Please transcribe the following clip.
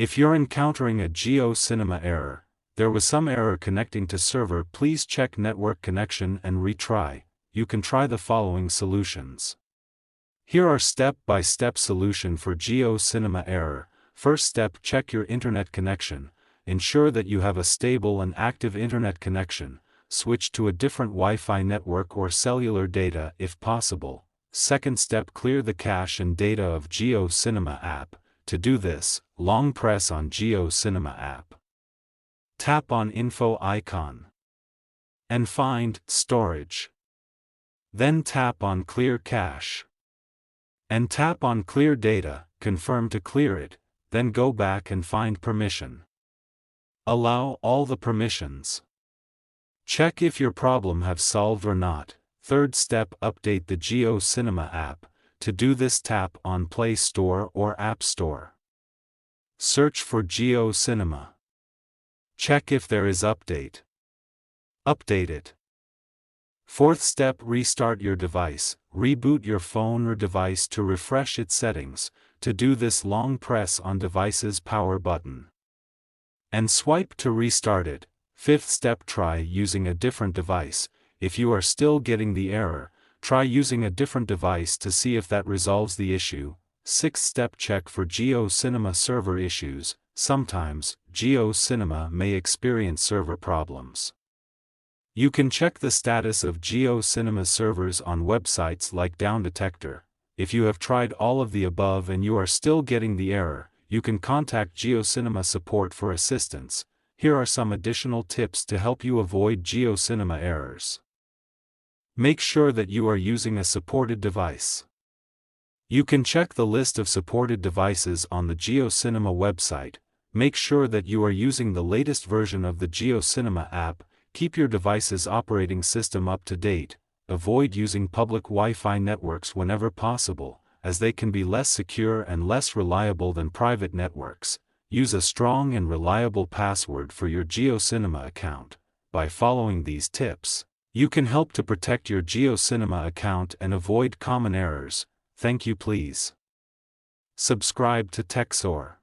If you're encountering a GeoCinema error, there was some error connecting to server, please check network connection and retry. You can try the following solutions. Here are step-by-step solution for GeoCinema error. First step, check your internet connection. Ensure that you have a stable and active internet connection. Switch to a different Wi-Fi network or cellular data if possible. Second step, clear the cache and data of GeoCinema app. To do this, long press on GeoCinema app. Tap on info icon. And find storage. Then tap on clear cache. And tap on clear data, confirm to clear it, then go back and find permission. Allow all the permissions. Check if your problem have solved or not. Third step, update the GeoCinema app. To do this, tap on Play Store or App Store. Search for GeoCinema. Check if there is update. Update it. Fourth step, restart your device. Reboot your phone or device to refresh its settings. To do this, long press on device's power button. And swipe to restart it. Fifth step, try using a different device. If you are still getting the error, try using a different device to see if that resolves the issue. Sixth step, check for GeoCinema server issues. Sometimes, GeoCinema may experience server problems. You can check the status of GeoCinema servers on websites like Down Detector. If you have tried all of the above and you are still getting the error, you can contact GeoCinema support for assistance. Here are some additional tips to help you avoid GeoCinema errors. Make sure that you are using a supported device. You can check the list of supported devices on the GeoCinema website. Make sure that you are using the latest version of the GeoCinema app. Keep your device's operating system up to date. Avoid using public Wi-Fi networks whenever possible, as they can be less secure and less reliable than private networks. Use a strong and reliable password for your GeoCinema account. By following these tips, you can help to protect your GeoCinema account and avoid common errors. Thank you. Please subscribe to TechSoar.